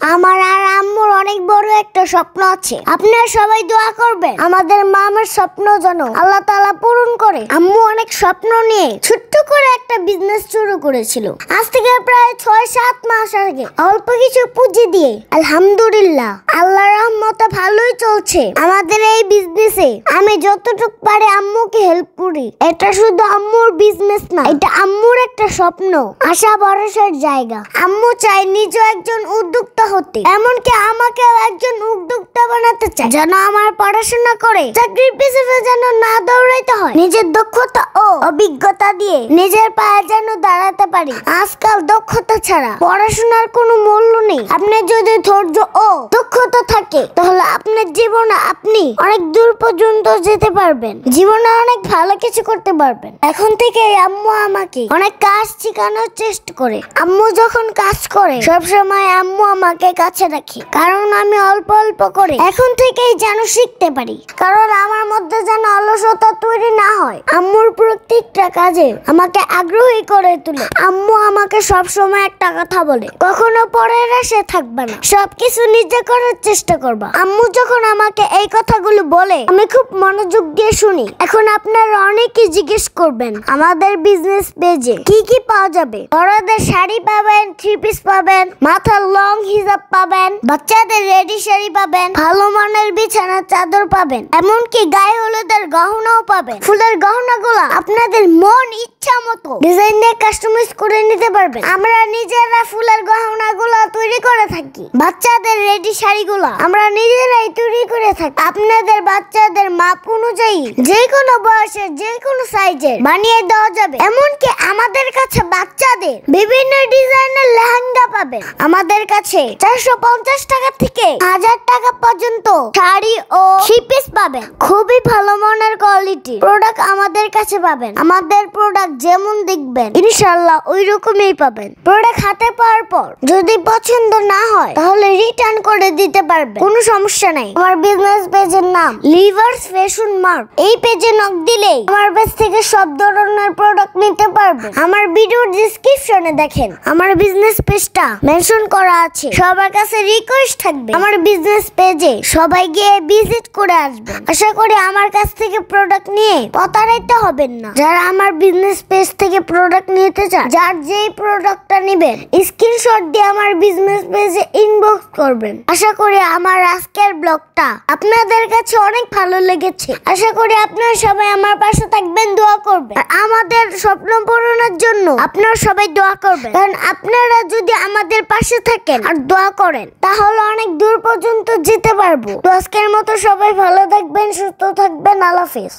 আমার আর আম্মুর অনেক বড় একটা স্বপ্ন আছে। আপনারা সবাই দোয়া করবেন আমাদের মামার স্বপ্ন যেন আল্লাহ তাআলা পূরণ করে। আম্মু অনেক স্বপ্ন নিয়ে ছোট্ট করে একটা বিজনেস শুরু করেছিল। আজ থেকে প্রায় 6-7 মাস আগে অল্প কিছু পুঁজি দিয়ে আলহামদুলিল্লাহ আল্লাহর রহমতে ভালোই চলছে আমাদের এই বিজনেসে। আমি যতটুকু পারি আম্মুকে হেল্প করি। এটা শুধু আম্মুর বিজনেস না, এটা আম্মুর একটা স্বপ্ন, আশা ভরসার জায়গা। আম্মু চায় নিজে একজন উদ্যোক্তা হতে, এমনকি আমাকেও একজন উদ্যোক্তা বানাতে চায়, যেন আমার পড়াশোনা করে চাকরির পিছনে যেন না দৌড়াইতে হয়। নিজের দক্ষতা ও অভিজ্ঞতা দিয়ে নিজের পায়ে যেন দাঁড়াতে পারি। আজকাল দক্ষতা ছাড়া পড়াশোনার কোনো মূল্য নেই। আপনার যদি ধৈর্য ও দক্ষতা থাকে তাহলে আপনার জীবনে আপনি অনেক দূর পর্যন্ত যেতে পারবেন, জীবনে অনেক ভালো কিছু করতে পারবেন। এখন থেকে আম্মু আমাকে অনেক কাজ শেখানোর চেষ্টা করে। আম্মু যখন কাজ করে সবসময় আম্মু আমাকে কাছে রাখে, কারণ আমি অল্প অল্প করে এখন থেকেই যেন শিখতে পারি, কারণ আমার মধ্যে যেন অলসতা তৈরি না হয়। আম্মুর প্রত্যেকটা কাজে আমাকে আগ্রহী করে তোলে। আম্মু আমাকে সবসময় একটা কথা বলে, কখনো পরের আশায় থাকবে না, সবকিছু নিজে করার চেষ্টা করবা। আম্মু যখন আমাকে এই কথাগুলো বলে আমি খুব মনোযোগ দিয়ে শুনি। এখন আপনারা অনেকেই জিজ্ঞেস করবেন আমাদের বিজনেস পেজে কি কি পাওয়া যাবে। বড়দের শাড়ি পাবেন, 3 পিস পাবেন, মাথার লং হিজাব পাবেন, বাচ্চাদের রেডি শাড়ি পাবেন, ভালো মানের বিছানার চাদর পাবেন, এমনকি গায়ে হলুদের গহনাও পাবেন। ফুলের গহনাগুলো আপনাদের মন ইচ্ছা মতো ডিজাইন দিয়ে কাস্টমাইজ করে নিতে পারবেন। আমরা নিজেরা ফুলের গহনাগুলো তৈরি করে থাকি। বাচ্চাদের রেডি শাড়িগুলো আমরা নিজেরাই তৈরি করে থাকি। আপনাদের বাচ্চাদের মাপ অনুযায়ী যে কোনো বয়সের যে কোনো সাইজের বানিয়ে দেওয়া যাবে। এমনকি আমাদের কাছে বাচ্চাদের বিভিন্ন ডিজাইনের লেহেঙ্গা পাবেন। আমাদের কাছে 450 টাকা থেকে 1000 টাকা পর্যন্ত শাড়ি ও 3 পিস পাবেন। খুবই ভালো মানের কোয়ালিটি প্রোডাক্ট আমাদের কাছে পাবেন। আমাদের প্রোডাক্ট যেমন দেখবেন ইনশাআল্লাহ ওই রকমই পাবেন। প্রোডাক্ট হাতে পাওয়ার পর যদি পছন্দ না হয় তাহলে রিটার্ন করে দিতে পারবেন, কোনো সমস্যা নাই। আমার বিজনেস পেজের নাম লিভার্স ফ্যাশন মার্ট। এই পেজে নক দিলেই আমার পেজ থেকে সব ধরনের প্রোডাক্ট নিতে পারবেন। আমার ভিডিও ডেসক্রিপশনে দেখেন আমার বিজনেস পেজটা মেনশন করা আছে। সবার কাছে রিকোয়েস্ট থাকবে আমার বিজনেস পেজে সবাই গিয়ে ভিজিট করে আসবেন। আশা করি আমার কাছ থেকে প্রোডাক্ট নিয়ে প্রতারিত হবেন না। যারা আমার বিজনেস পেজ থেকে প্রোডাক্ট নিতে চান, যার যেই প্রোডাক্টটা নেবেন স্ক্রিনশট দিয়ে আমার বিজনেস পেজে ইনবক্স করবেন। আশা করি আমার আজকের ব্লগটা আপনাদের কাছে অনেক ভালো লেগেছে। আশা করি আপনারা সবাই আমার পাশে থাকবেন, দোয়া করবেন। আর আমাদের স্বপ্ন পূরণের জন্য আপনারা সবাই দোয়া করবেন, কারণ আপনারা যদি আমাদের পাশে থাকেন আর দোয়া করেন তাহলে অনেক দূর পর্যন্ত যেতে পারবো। তো আজকের মতো সবাই ভালো থাকবেন, সুস্থ থাকবেন। আল্লাহ হাফেজ।